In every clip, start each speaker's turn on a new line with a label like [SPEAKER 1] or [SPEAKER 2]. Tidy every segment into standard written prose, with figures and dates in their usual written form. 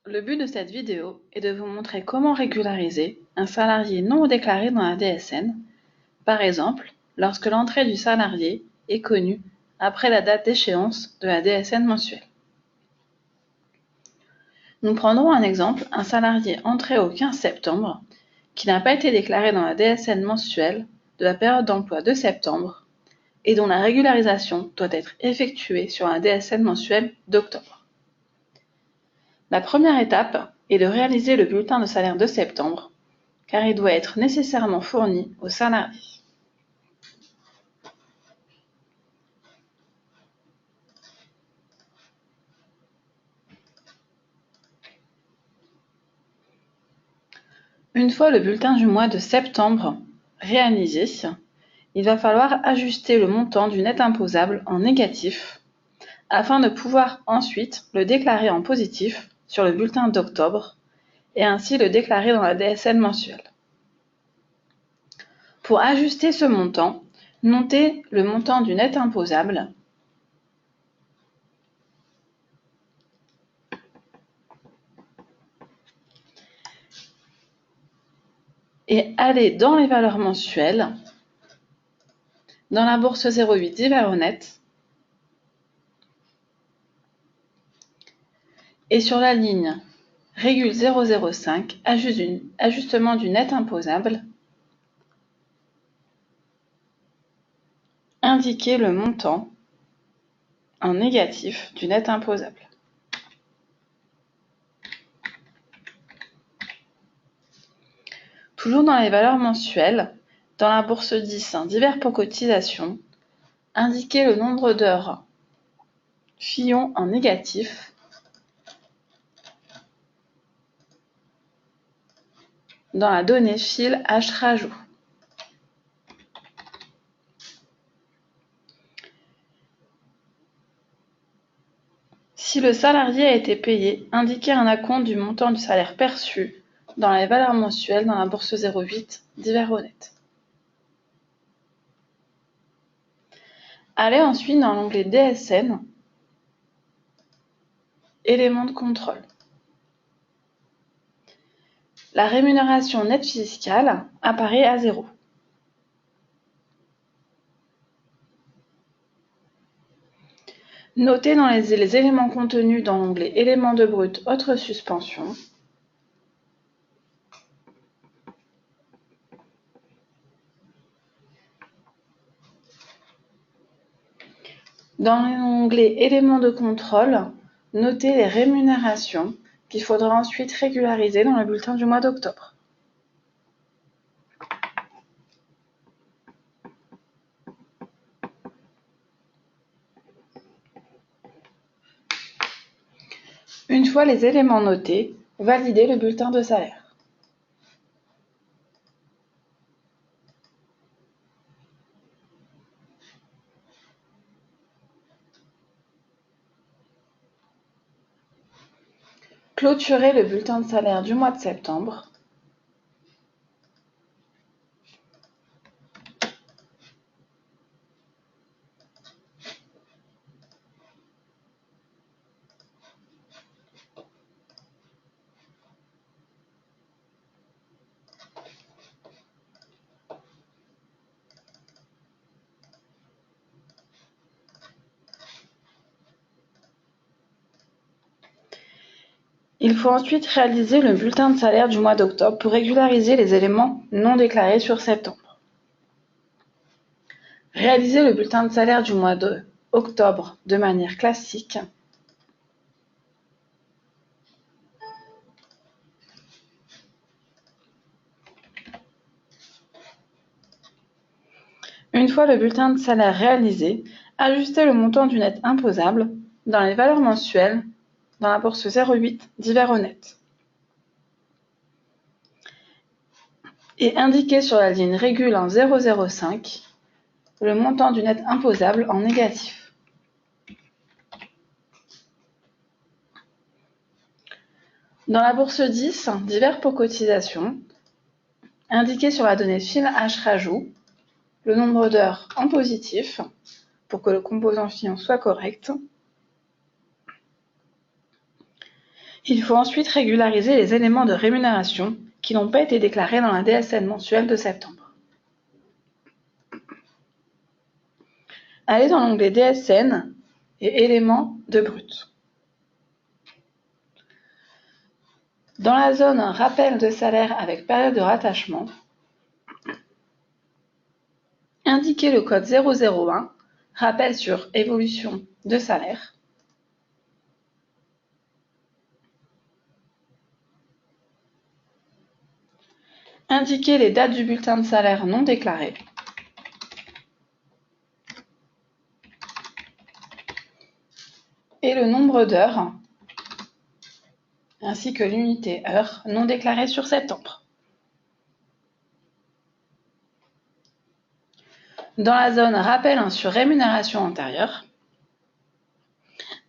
[SPEAKER 1] Le but de cette vidéo est de vous montrer comment régulariser un salarié non déclaré dans la DSN, par exemple lorsque l'entrée du salarié est connue après la date d'échéance de la DSN mensuelle. Nous prendrons un exemple, un salarié entré au 15 septembre qui n'a pas été déclaré dans la DSN mensuelle de la période d'emploi de septembre et dont la régularisation doit être effectuée sur la DSN mensuelle d'octobre. La première étape est de réaliser le bulletin de salaire de septembre, car il doit être nécessairement fourni au salarié. Une fois le bulletin du mois de septembre réalisé, il va falloir ajuster le montant du net imposable en négatif afin de pouvoir ensuite le déclarer en positif sur le bulletin d'octobre et ainsi le déclarer dans la DSN mensuelle. Pour ajuster ce montant, notez le montant du net imposable et allez dans les valeurs mensuelles, dans la bourse 08 divers honnête et sur la ligne régule 005, ajustement du net imposable, indiquez le montant en négatif du net imposable. Toujours dans les valeurs mensuelles, dans la bourse 10, divers pour cotisation, indiquez le nombre d'heures Fillon en négatif dans la donnée fil H-rajout. Si le salarié a été payé, indiquez un acompte du montant du salaire perçu dans les valeurs mensuelles dans la bourse 08 divers honnête. Allez ensuite dans l'onglet DSN, éléments de contrôle. La rémunération nette fiscale apparaît à 0. Notez dans les éléments contenus dans l'onglet éléments de brut autre suspension dans l'onglet éléments de contrôle, notez les rémunérations qu'il faudra ensuite régulariser dans le bulletin du mois d'octobre. Une fois les éléments notés, validez le bulletin de salaire. Clôturez le bulletin de salaire du mois de septembre. Il faut ensuite réaliser le bulletin de salaire du mois d'octobre pour régulariser les éléments non déclarés sur septembre. Réalisez le bulletin de salaire du mois d'octobre de manière classique. Une fois le bulletin de salaire réalisé, ajustez le montant du net imposable dans les valeurs mensuelles dans la bourse 08 divers honnête. Et indiquez sur la ligne régule en 005 le montant du net imposable en négatif. Dans la bourse 10, divers pour cotisation, indiquez sur la donnée fil H-rajout le nombre d'heures en positif pour que le composant Fillon soit correct Il faut ensuite régulariser les éléments de rémunération qui n'ont pas été déclarés dans la DSN mensuelle de septembre. Allez dans l'onglet DSN et éléments de brut. Dans la zone Rappel de salaire avec période de rattachement, indiquez le code 001, rappel sur évolution de salaire. Indiquez les dates du bulletin de salaire non déclaré. Et le nombre d'heures, ainsi que l'unité heure non déclarée sur septembre. Dans la zone Rappel sur rémunération antérieure,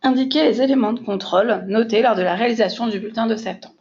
[SPEAKER 1] indiquez les éléments de contrôle notés lors de la réalisation du bulletin de septembre.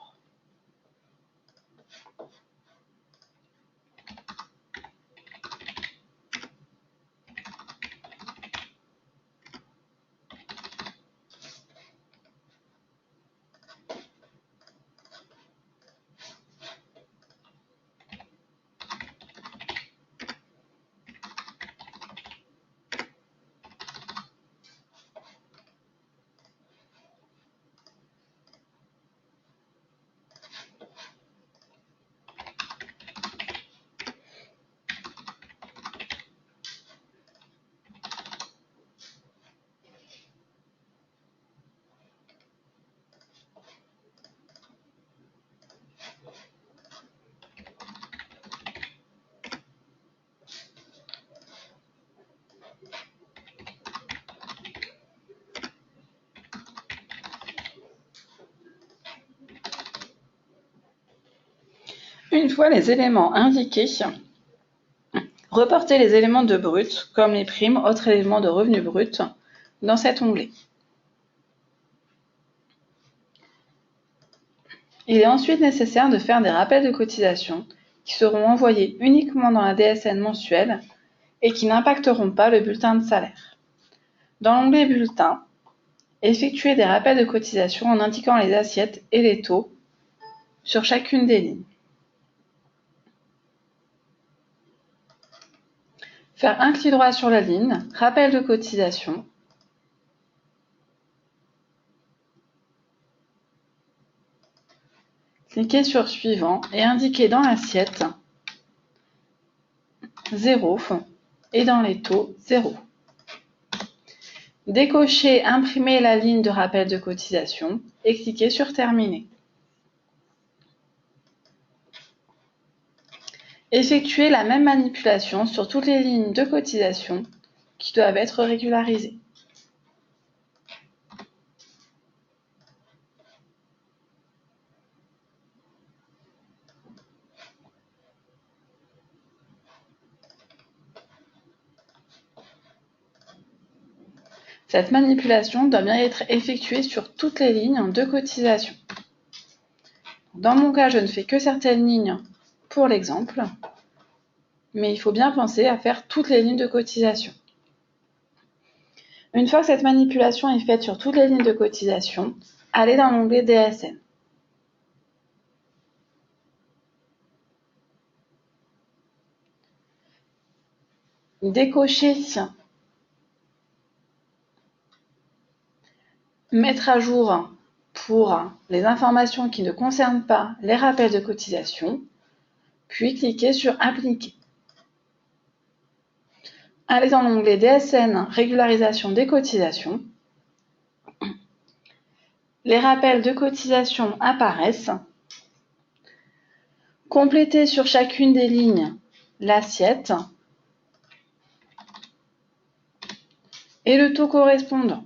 [SPEAKER 1] Une fois les éléments indiqués, reportez les éléments de brut, comme les primes, autres éléments de revenu brut, dans cet onglet. Il est ensuite nécessaire de faire des rappels de cotisation qui seront envoyés uniquement dans la DSN mensuelle et qui n'impacteront pas le bulletin de salaire. Dans l'onglet Bulletin, effectuez des rappels de cotisation en indiquant les assiettes et les taux sur chacune des lignes. Faire un clic droit sur la ligne « Rappel de cotisation ». Cliquez sur « Suivant » et indiquez dans l'assiette 0 et dans les taux 0. Décochez « Imprimer la ligne de rappel de cotisation » et cliquez sur « Terminer ». Effectuez la même manipulation sur toutes les lignes de cotisation qui doivent être régularisées. Cette manipulation doit bien être effectuée sur toutes les lignes de cotisation. Dans mon cas, je ne fais que certaines lignes pour l'exemple, mais il faut bien penser à faire toutes les lignes de cotisation. Une fois que cette manipulation est faite sur toutes les lignes de cotisation, allez dans l'onglet DSN. Décochez Mettre à jour pour les informations qui ne concernent pas les rappels de cotisation, puis cliquez sur Appliquer. Allez dans l'onglet DSN Régularisation des cotisations. Les rappels de cotisation apparaissent. Complétez sur chacune des lignes l'assiette et le taux correspondant.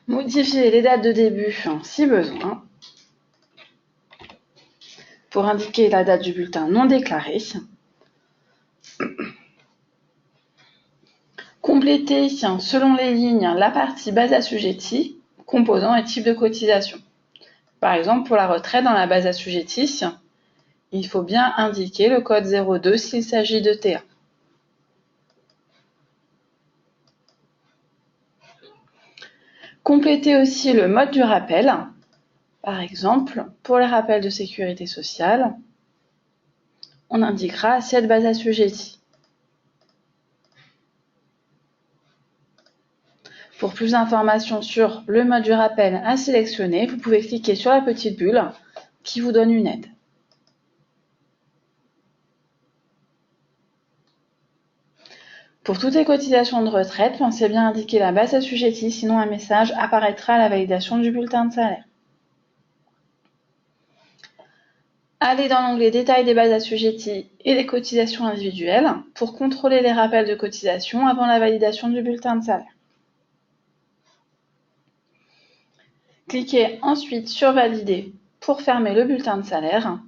[SPEAKER 1] Modifier les dates de début si besoin pour indiquer la date du bulletin non déclaré. Compléter selon les lignes la partie base assujettie, composants et type de cotisation. Par exemple, pour la retraite dans la base assujettie, il faut bien indiquer le code 02 s'il s'agit de TA. Compléter aussi le mode du rappel. Par exemple, pour les rappels de sécurité sociale, on indiquera assiette base assujettie. Pour plus d'informations sur le mode du rappel à sélectionner, vous pouvez cliquer sur la petite bulle qui vous donne une aide. Pour toutes les cotisations de retraite, pensez bien à indiquer la base assujettie, sinon un message apparaîtra à la validation du bulletin de salaire. Allez dans l'onglet Détails des bases assujetties et des cotisations individuelles pour contrôler les rappels de cotisation avant la validation du bulletin de salaire. Cliquez ensuite sur Valider pour fermer le bulletin de salaire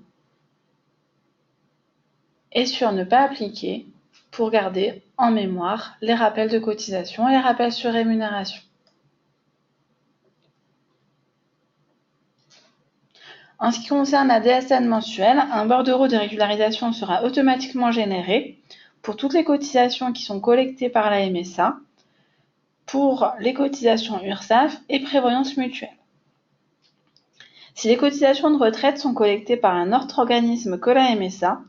[SPEAKER 1] et sur Ne pas appliquer pour garder en mémoire les rappels de cotisation et les rappels sur rémunération. En ce qui concerne la DSN mensuelle, un bordereau de régularisation sera automatiquement généré pour toutes les cotisations qui sont collectées par la MSA, pour les cotisations URSSAF et prévoyance mutuelle. Si les cotisations de retraite sont collectées par un autre organisme que la MSA,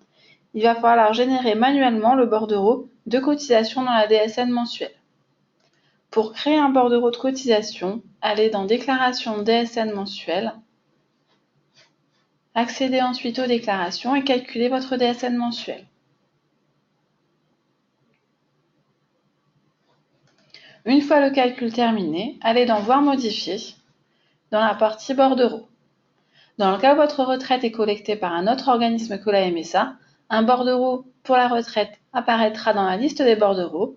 [SPEAKER 1] il va falloir générer manuellement le bordereau de cotisation dans la DSN mensuelle. Pour créer un bordereau de cotisation, allez dans Déclaration DSN mensuelle, accédez ensuite aux déclarations et calculez votre DSN mensuel. Une fois le calcul terminé, allez dans Voir modifier dans la partie bordereau. Dans le cas où votre retraite est collectée par un autre organisme que la MSA, un bordereau pour la retraite apparaîtra dans la liste des bordereaux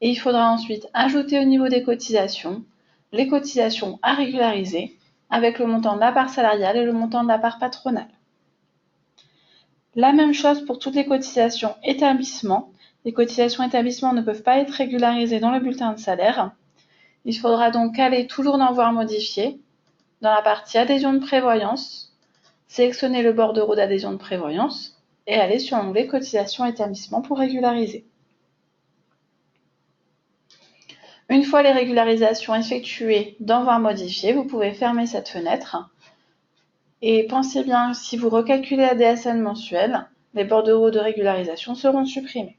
[SPEAKER 1] et il faudra ensuite ajouter au niveau des cotisations les cotisations à régulariser avec le montant de la part salariale et le montant de la part patronale. La même chose pour toutes les cotisations établissement. Les cotisations établissement ne peuvent pas être régularisées dans le bulletin de salaire. Il faudra donc aller toujours dans Voir modifier dans la partie adhésion de prévoyance, sélectionner le bordereau d'adhésion de prévoyance et aller sur l'onglet cotisation établissement pour régulariser. Une fois les régularisations effectuées dans Voir modifier, vous pouvez fermer cette fenêtre. Et pensez bien, si vous recalculez la DSN mensuelle, les bordereaux de régularisation seront supprimés.